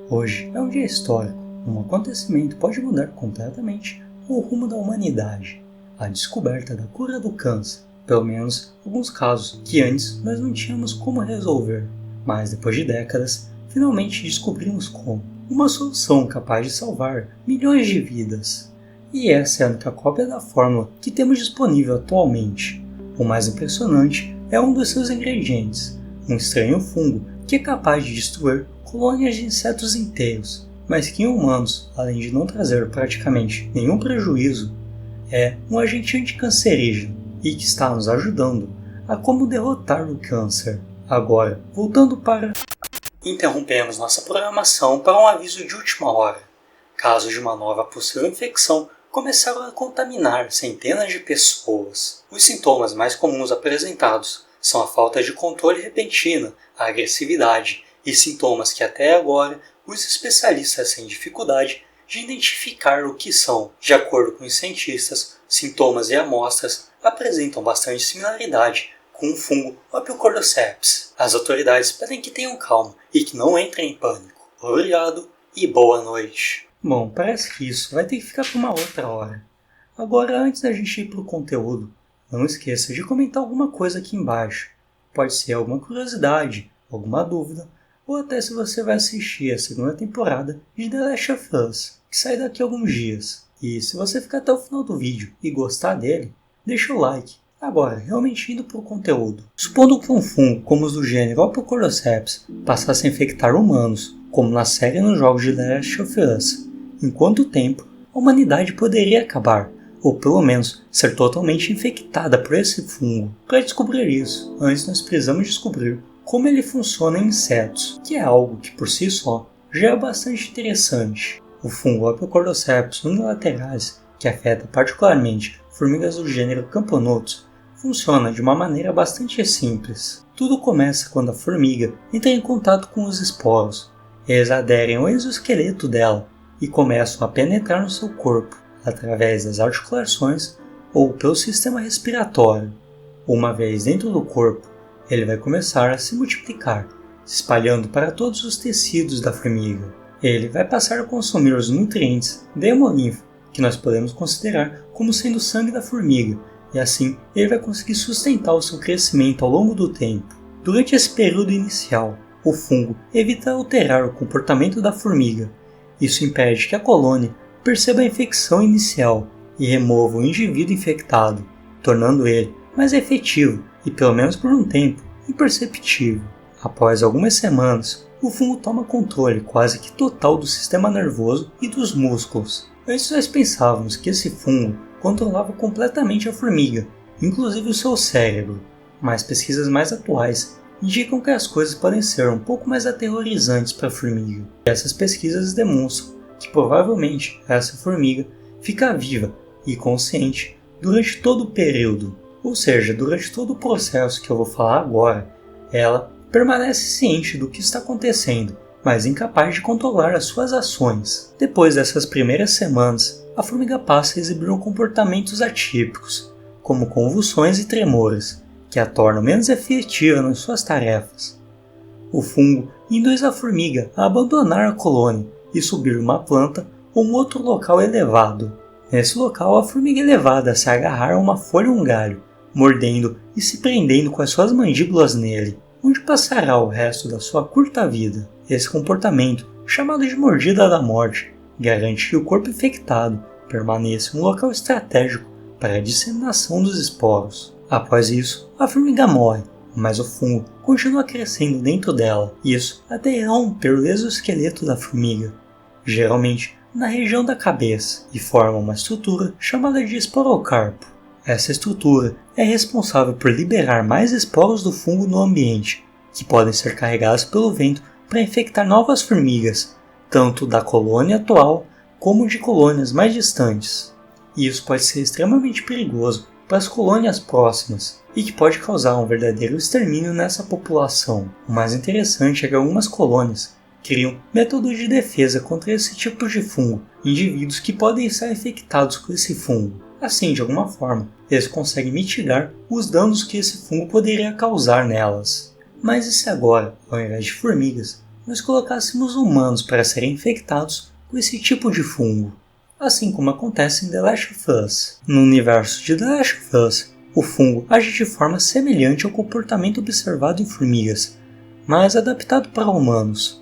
Hoje é um dia histórico. Um acontecimento pode mudar completamente o rumo da humanidade. A descoberta da cura do câncer. Pelo menos alguns casos que antes nós não tínhamos como resolver. Mas depois de décadas, finalmente descobrimos como. Uma solução capaz de salvar milhões de vidas. E essa é a única cópia da fórmula que temos disponível atualmente. O mais impressionante é um dos seus ingredientes, um estranho fungo que é capaz de destruir colônias de insetos inteiros, mas que em humanos, além de não trazer praticamente nenhum prejuízo, é um agente anticancerígeno e que está nos ajudando a como derrotar o câncer. Agora, voltando para... Interrompemos nossa programação para um aviso de última hora. Casos de uma nova possível infecção começaram a contaminar centenas de pessoas. Os sintomas mais comuns apresentados são a falta de controle repentino, a agressividade e sintomas que até agora os especialistas têm dificuldade de identificar o que são. De acordo com os cientistas, sintomas e amostras apresentam bastante similaridade com o fungo Ophiocordyceps. As autoridades pedem que tenham calma e que não entrem em pânico. Obrigado e boa noite. Bom, parece que isso vai ter que ficar para uma outra hora. Agora, antes da gente ir para o conteúdo, não esqueça de comentar alguma coisa aqui embaixo. Pode ser alguma curiosidade, alguma dúvida, ou até se você vai assistir a segunda temporada de The Last of Us, que sai daqui a alguns dias. E se você ficar até o final do vídeo e gostar dele, deixa o like. Agora, realmente indo para o conteúdo. Supondo que um fungo como os do gênero Ophiocordyceps passasse a infectar humanos, como na série e nos jogos de The Last of Us, em quanto tempo a humanidade poderia acabar, ou pelo menos ser totalmente infectada por esse fungo? Para descobrir isso, antes nós precisamos descobrir como ele funciona em insetos, que é algo que por si só já é bastante interessante. O fungo Ophiocordyceps unilateralis, que afeta particularmente formigas do gênero Camponotus, funciona de uma maneira bastante simples. Tudo começa quando a formiga entra em contato com os esporos. Eles aderem ao exoesqueleto dela e começam a penetrar no seu corpo, através das articulações ou pelo sistema respiratório. Uma vez dentro do corpo, ele vai começar a se multiplicar, se espalhando para todos os tecidos da formiga. Ele vai passar a consumir os nutrientes da hemolinfa, que nós podemos considerar como sendo o sangue da formiga, e assim ele vai conseguir sustentar o seu crescimento ao longo do tempo. Durante esse período inicial, o fungo evita alterar o comportamento da formiga. Isso impede que a colônia perceba a infecção inicial e remova o indivíduo infectado, tornando ele mais efetivo e, pelo menos por um tempo, imperceptível. Após algumas semanas, o fungo toma controle quase que total do sistema nervoso e dos músculos. Antes nós pensávamos que esse fungo controlava completamente a formiga, inclusive o seu cérebro, mas pesquisas mais atuais indicam que as coisas podem ser um pouco mais aterrorizantes para a formiga. Essas pesquisas demonstram que provavelmente essa formiga fica viva e consciente durante todo o período, ou seja, durante todo o processo que eu vou falar agora, ela permanece ciente do que está acontecendo, mas incapaz de controlar as suas ações. Depois dessas primeiras semanas, a formiga passa a exibir comportamentos atípicos, como convulsões e tremores, que a tornam menos efetiva nas suas tarefas. O fungo induz a formiga a abandonar a colônia e subir uma planta ou um outro local elevado. Nesse local, a formiga é levada a se agarrar a uma folha ou um galho, mordendo e se prendendo com as suas mandíbulas nele, onde passará o resto da sua curta vida. Esse comportamento, chamado de mordida da morte, garante que o corpo infectado permaneça em um local estratégico para a disseminação dos esporos. Após isso, a formiga morre, mas o fungo continua crescendo dentro dela, isso até romper o exoesqueleto da formiga, geralmente na região da cabeça, e forma uma estrutura chamada de esporocarpo. Essa estrutura é responsável por liberar mais esporos do fungo no ambiente, que podem ser carregados pelo vento para infectar novas formigas, tanto da colônia atual como de colônias mais distantes. E isso pode ser extremamente perigoso para as colônias próximas e que pode causar um verdadeiro extermínio nessa população. O mais interessante é que algumas colônias criam métodos de defesa contra esse tipo de fungo, indivíduos que podem estar infectados com esse fungo. Assim, de alguma forma, eles conseguem mitigar os danos que esse fungo poderia causar nelas. Mas e se agora, ao invés de formigas, nós colocássemos humanos para serem infectados com esse tipo de fungo, assim como acontece em The Last of Us. No universo de The Last of Us, o fungo age de forma semelhante ao comportamento observado em formigas, mas adaptado para humanos.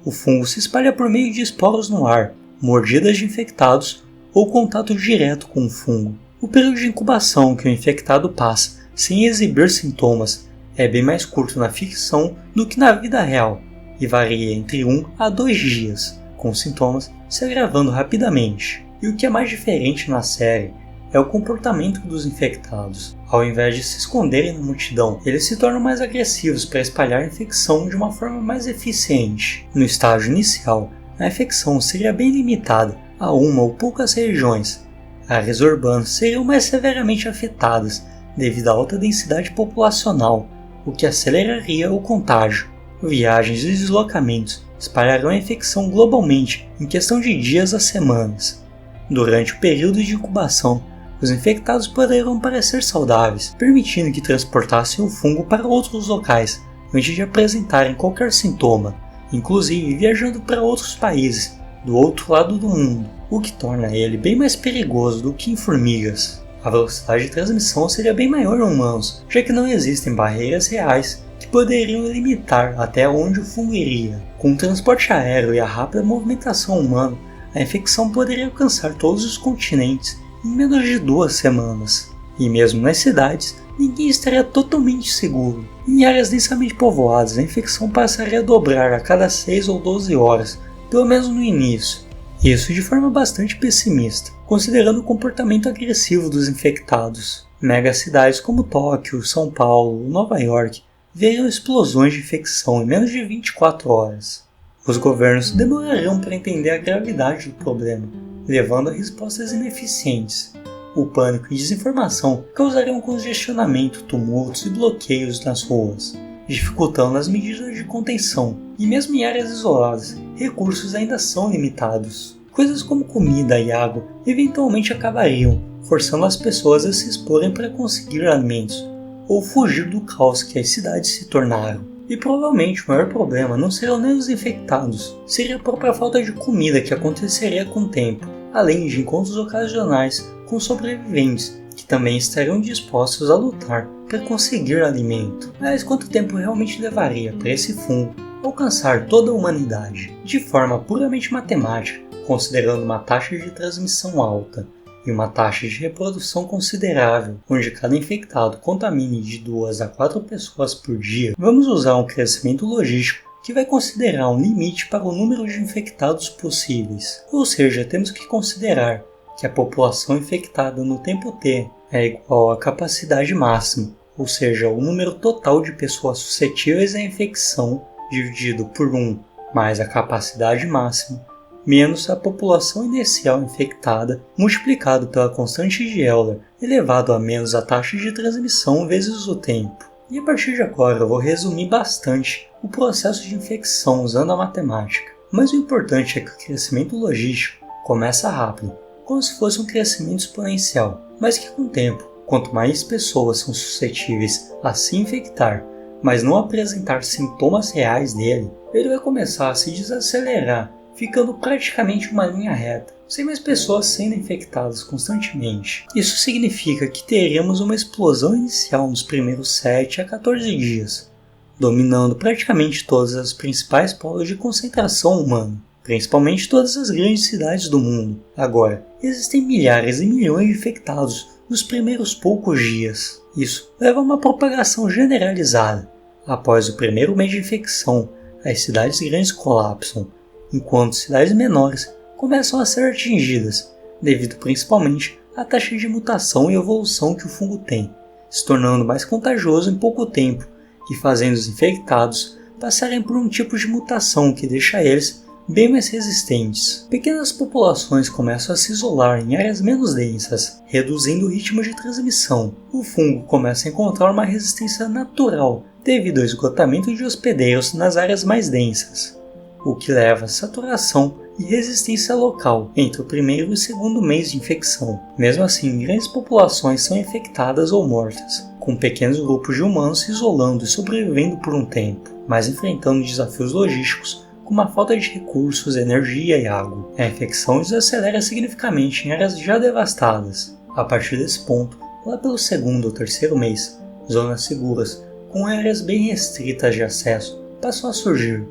O fungo se espalha por meio de esporos no ar, mordidas de infectados ou contato direto com o fungo. O período de incubação que o infectado passa sem exibir sintomas é bem mais curto na ficção do que na vida real e varia entre 1 a 2 dias, com sintomas se agravando rapidamente. E o que é mais diferente na série é o comportamento dos infectados. Ao invés de se esconderem na multidão, eles se tornam mais agressivos para espalhar a infecção de uma forma mais eficiente. No estágio inicial, a infecção seria bem limitada a uma ou poucas regiões. Áreas urbanas seriam mais severamente afetadas devido à alta densidade populacional, o que aceleraria o contágio. Viagens e deslocamentos espalharão a infecção globalmente em questão de dias a semanas. Durante o período de incubação, os infectados poderão parecer saudáveis, permitindo que transportassem o fungo para outros locais antes de apresentarem qualquer sintoma, inclusive viajando para outros países do outro lado do mundo, o que torna ele bem mais perigoso do que em formigas. A velocidade de transmissão seria bem maior em humanos, já que não existem barreiras reais que poderiam limitar até onde o fungo iria. Com o transporte aéreo e a rápida movimentação humana, a infecção poderia alcançar todos os continentes em menos de 2 semanas. E mesmo nas cidades, ninguém estaria totalmente seguro. Em áreas densamente povoadas, a infecção passaria a dobrar a cada 6 ou 12 horas, pelo menos no início. Isso de forma bastante pessimista, considerando o comportamento agressivo dos infectados. Megacidades como Tóquio, São Paulo, Nova York veriam explosões de infecção em menos de 24 horas. Os governos demorarão para entender a gravidade do problema, levando a respostas ineficientes. O pânico e desinformação causariam congestionamento, tumultos e bloqueios nas ruas, dificultando as medidas de contenção, e mesmo em áreas isoladas, recursos ainda são limitados. Coisas como comida e água eventualmente acabariam, forçando as pessoas a se exporem para conseguir alimentos, ou fugir do caos que as cidades se tornaram. E provavelmente o maior problema não seriam nem os infectados, seria a própria falta de comida que aconteceria com o tempo, além de encontros ocasionais com sobreviventes, que também estariam dispostos a lutar para conseguir alimento. Mas quanto tempo realmente levaria para esse fungo alcançar toda a humanidade? De forma puramente matemática, considerando uma taxa de transmissão alta e uma taxa de reprodução considerável, onde cada infectado contamine de 2 a 4 pessoas por dia, vamos usar um crescimento logístico que vai considerar um limite para o número de infectados possíveis. Ou seja, temos que considerar que a população infectada no tempo t é igual à capacidade máxima, ou seja, o número total de pessoas suscetíveis à infecção dividido por 1 mais a capacidade máxima, menos a população inicial infectada multiplicado pela constante de Euler, elevado a menos a taxa de transmissão vezes o tempo. E a partir de agora eu vou resumir bastante o processo de infecção usando a matemática. Mas o importante é que o crescimento logístico começa rápido, como se fosse um crescimento exponencial, mas que com o tempo, quanto mais pessoas são suscetíveis a se infectar, mas não apresentar sintomas reais dele, ele vai começar a se desacelerar, ficando praticamente uma linha reta, sem mais pessoas sendo infectadas constantemente. Isso significa que teremos uma explosão inicial nos primeiros 7 a 14 dias, dominando praticamente todas as principais polos de concentração humana, principalmente todas as grandes cidades do mundo. Agora, existem milhares e milhões de infectados nos primeiros poucos dias. Isso leva a uma propagação generalizada. Após o primeiro mês de infecção, as cidades grandes colapsam, enquanto cidades menores começam a ser atingidas, devido principalmente à taxa de mutação e evolução que o fungo tem, se tornando mais contagioso em pouco tempo e fazendo os infectados passarem por um tipo de mutação que deixa eles bem mais resistentes. Pequenas populações começam a se isolar em áreas menos densas, reduzindo o ritmo de transmissão. O fungo começa a encontrar uma resistência natural devido ao esgotamento de hospedeiros nas áreas mais densas, o que leva a saturação e resistência local entre o primeiro e o segundo mês de infecção. Mesmo assim, grandes populações são infectadas ou mortas, com pequenos grupos de humanos se isolando e sobrevivendo por um tempo, mas enfrentando desafios logísticos como a falta de recursos, energia e água. A infecção desacelera significativamente em áreas já devastadas. A partir desse ponto, lá pelo segundo ou terceiro mês, zonas seguras, com áreas bem restritas de acesso, passam a surgir,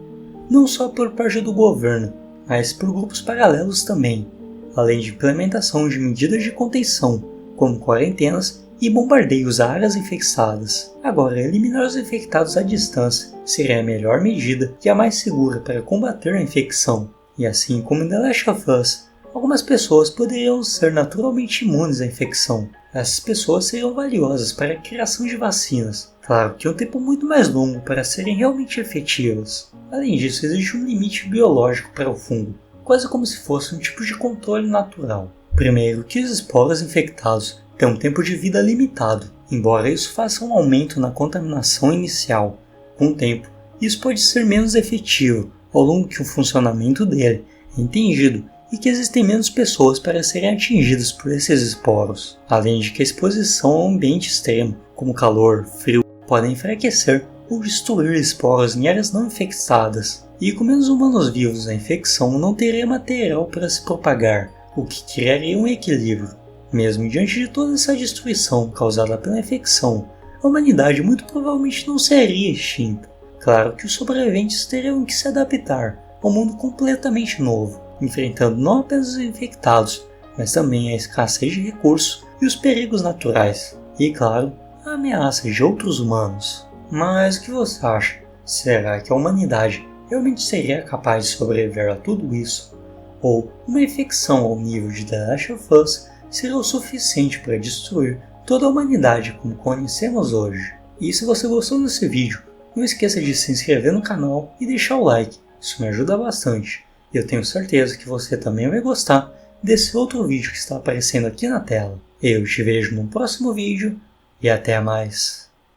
não só por parte do governo, mas por grupos paralelos também, além de implementação de medidas de contenção, como quarentenas e bombardeios a áreas infectadas. Agora, eliminar os infectados à distância seria a melhor medida e a mais segura para combater a infecção. E assim como em The Last of Us, algumas pessoas poderiam ser naturalmente imunes à infecção. Essas pessoas seriam valiosas para a criação de vacinas, claro que um tempo muito mais longo para serem realmente efetivas. Além disso, existe um limite biológico para o fungo, quase como se fosse um tipo de controle natural. Primeiro, que os esporos infectados têm um tempo de vida limitado, embora isso faça um aumento na contaminação inicial. Com o tempo, isso pode ser menos efetivo, ao longo que o funcionamento dele é entendido e que existem menos pessoas para serem atingidas por esses esporos, além de que a exposição a um ambiente extremo, como calor, frio, podem enfraquecer ou destruir esporos em áreas não infectadas. E com menos humanos vivos, a infecção não teria material para se propagar, o que criaria um equilíbrio. Mesmo diante de toda essa destruição causada pela infecção, a humanidade muito provavelmente não seria extinta. Claro que os sobreviventes teriam que se adaptar a um mundo completamente novo, enfrentando não apenas os infectados, mas também a escassez de recursos e os perigos naturais, e claro, a ameaça de outros humanos. Mas o que você acha? Será que a humanidade realmente seria capaz de sobreviver a tudo isso? Ou uma infecção ao nível de The Last of Us seria o suficiente para destruir toda a humanidade como conhecemos hoje? E se você gostou desse vídeo, não esqueça de se inscrever no canal e deixar o like, isso me ajuda bastante. E eu tenho certeza que você também vai gostar desse outro vídeo que está aparecendo aqui na tela. Eu te vejo no próximo vídeo e até mais.